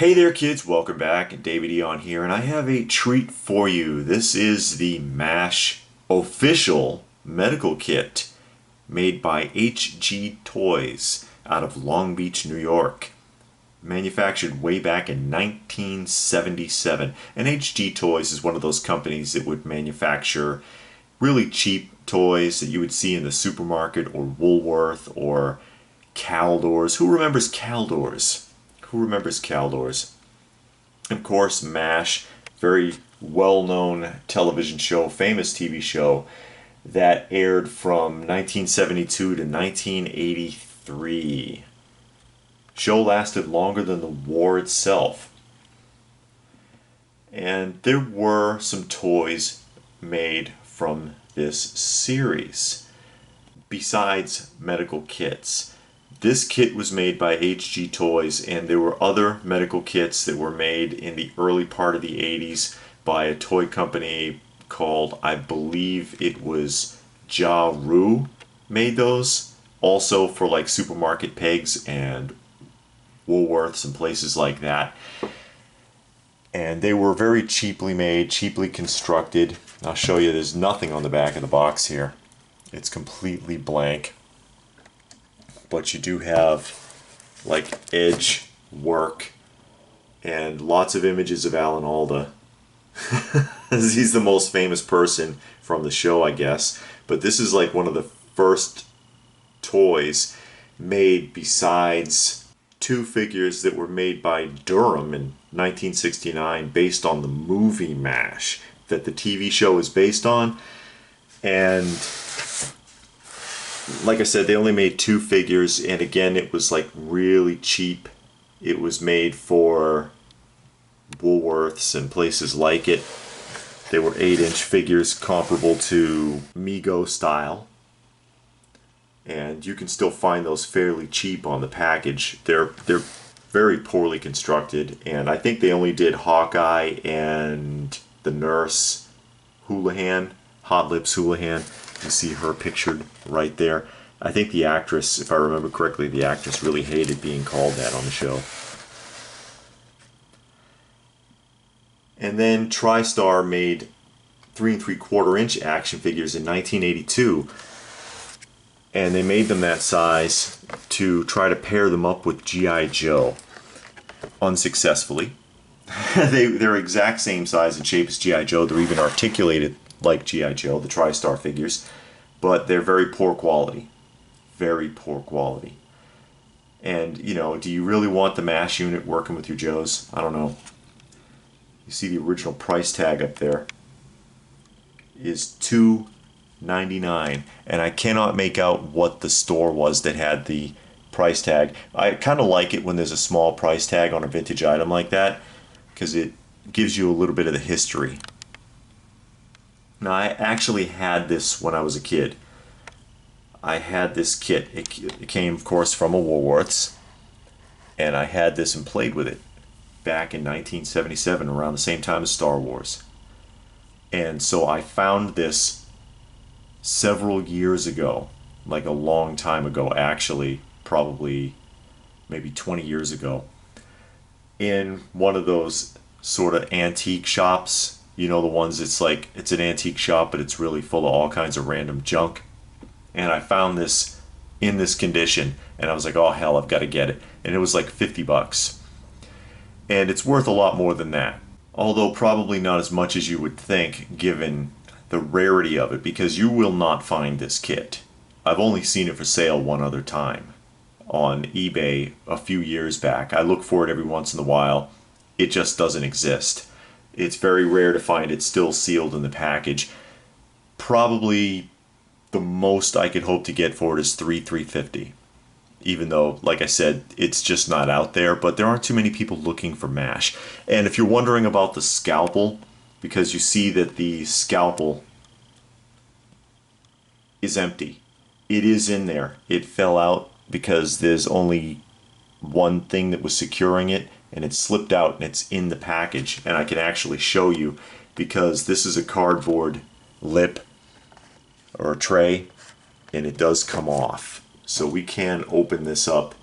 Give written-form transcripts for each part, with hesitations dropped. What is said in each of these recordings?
Hey there kids, welcome back. David Eon here, and I have a treat for you. This is the MASH official medical kit made by HG Toys out of Long Beach, New York. Manufactured way back in 1977. And HG Toys is one of those companies that would manufacture really cheap toys that you would see in the supermarket or Woolworth or Caldors. Who remembers Caldors? Who remembers Caldors? Of course, MASH, very well-known television show, famous TV show that aired from 1972 to 1983. Show lasted longer than the war itself. And there were some toys made from this series besides medical kits. This kit was made by HG Toys, and there were other medical kits that were made in the early part of the 80s by a toy company called, I believe it was Ja Roo made those, also for like supermarket pegs and Woolworths and places like that. And they were very cheaply made, cheaply constructed. I'll show you, there's nothing on the back of the box here. It's completely blank. But you do have like edge work and lots of images of Alan Alda. He's the most famous person from the show, I guess. But this is like one of the first toys made besides two figures that were made by Durham in 1969 based on the movie MASH that the TV show is based on. And like I said, they only made two figures, and again, it was like really cheap. It was made for Woolworths and places like it. They were 8-inch figures comparable to Mego style. And you can still find those fairly cheap on the package. They're very poorly constructed, and I think they only did Hawkeye and the nurse Houlihan, Hot Lips Houlihan. You see her pictured right there. I think the actress, if I remember correctly, the actress really hated being called that on the show. And then TriStar made 3 3/4-inch action figures in 1982. And they made them that size to try to pair them up with G.I. Joe. Unsuccessfully. They're exact same size and shape as G.I. Joe. They're even articulated like G.I. Joe, the TriStar figures, but they're very poor quality. Very poor quality. And, you know, do you really want the MASH unit working with your Joes? I don't know. You see the original price tag up there is $2.99, and I cannot make out what the store was that had the price tag. I kind of like it when there's a small price tag on a vintage item like that, because it gives you a little bit of the history. Now, I actually had this when I was a kid. I had this kit. It came, of course, from a Woolworths, and I had this and played with it back in 1977, around the same time as Star Wars. And so I found this several years ago, like a long time ago, actually, probably maybe 20 years ago, in one of those sort of antique shops. You know, the ones it's like, it's an antique shop, but it's really full of all kinds of random junk. And I found this in this condition, and I was like, oh hell, I've got to get it. And it was like 50 bucks. And it's worth a lot more than that. Although probably not as much as you would think, given the rarity of it, because you will not find this kit. I've only seen it for sale one other time on eBay a few years back. I look for it every once in a while. It just doesn't exist. It's very rare to find it still sealed in the package. Probably the most I could hope to get for it is $350. Even though, like I said, it's just not out there, but there aren't too many people looking for MASH. And if you're wondering about the scalpel, because you see that the scalpel is empty. It is in there. It fell out because there's only one thing that was securing it, and it slipped out, and it's in the package. And I can actually show you, because this is a cardboard lip or a tray, and it does come off. So we can open this up,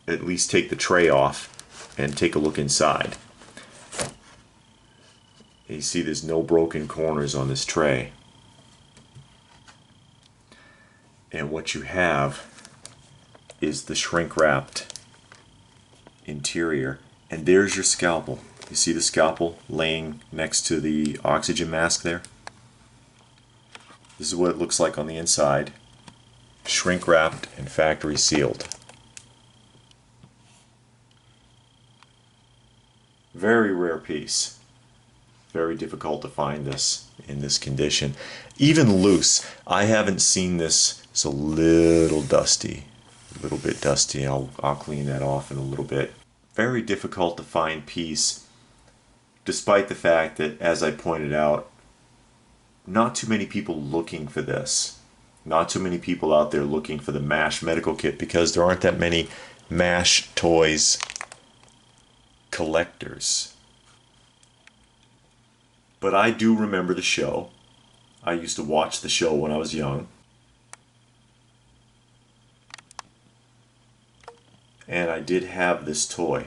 at least take the tray off, and take a look inside. You see there's no broken corners on this tray. And what you have is the shrink wrapped interior. And there's your scalpel. You see the scalpel laying next to the oxygen mask there? This is what it looks like on the inside. Shrink wrapped and factory sealed. Very rare piece. Very difficult to find this in this condition. Even loose. I haven't seen this. It's a little dusty. A little bit dusty. I'll clean that off in a little bit. Very difficult to find piece, despite the fact that, as I pointed out, not too many people looking for this. Not too many people out there looking for the MASH medical kit, because there aren't that many MASH toys collectors. But I do remember the show. I used to watch the show when I was young. And I did have this toy.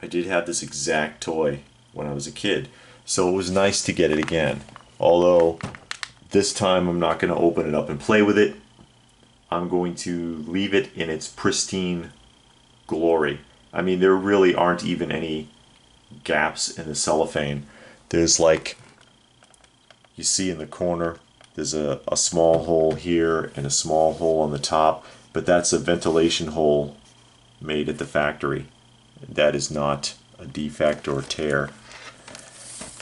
I did have this exact toy when I was a kid. So it was nice to get it again. Although this time I'm not going to open it up and play with it. I'm going to leave it in its pristine glory. I mean, there really aren't even any gaps in the cellophane. There's, like, you see in the corner, there's a small hole here and a small hole on the top, but that's a ventilation hole made at the factory. That is not a defect or tear.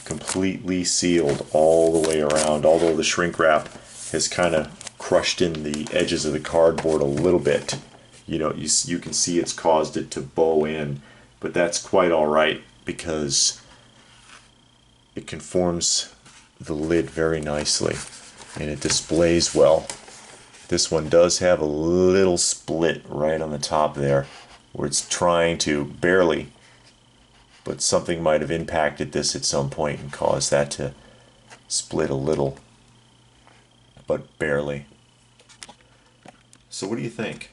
Completely sealed all the way around, although the shrink wrap has kind of crushed in the edges of the cardboard a little bit. You know, you can see it's caused it to bow in, but that's quite alright because it conforms the lid very nicely and it displays well. This one does have a little split right on the top there where it's trying to, barely, but something might have impacted this at some point and caused that to split a little, but barely. So what do you think?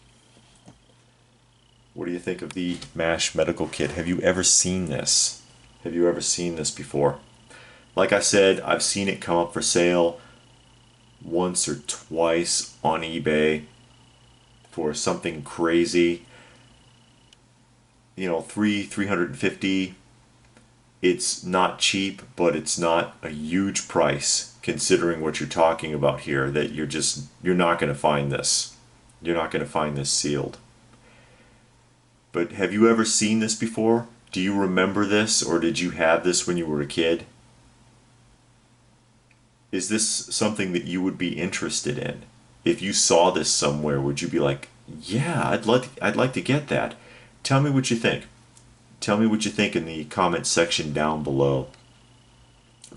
What do you think of the MASH medical kit? Have you ever seen this? Have you ever seen this before? Like I said, I've seen it come up for sale once or twice on eBay for something crazy. You know, $350. It's not cheap, but it's not a huge price considering what you're talking about here, that you're not going to find this. You're not going to find this sealed. But have you ever seen this before? Do you remember this, or did you have this when you were a kid? Is this something that you would be interested in? If you saw this somewhere, would you be like, yeah, I'd like to get that? Tell me what you think. Tell me what you think in the comment section down below.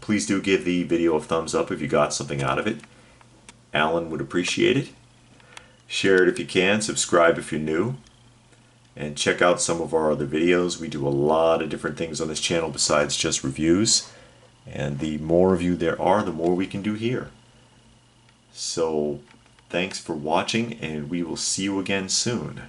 Please do give the video a thumbs up if you got something out of it. Alan would appreciate it. Share it if you can, subscribe if you're new, and check out some of our other videos. We do a lot of different things on this channel besides just reviews, and the more of you there are, the more we can do here. So thanks for watching, and we will see you again soon.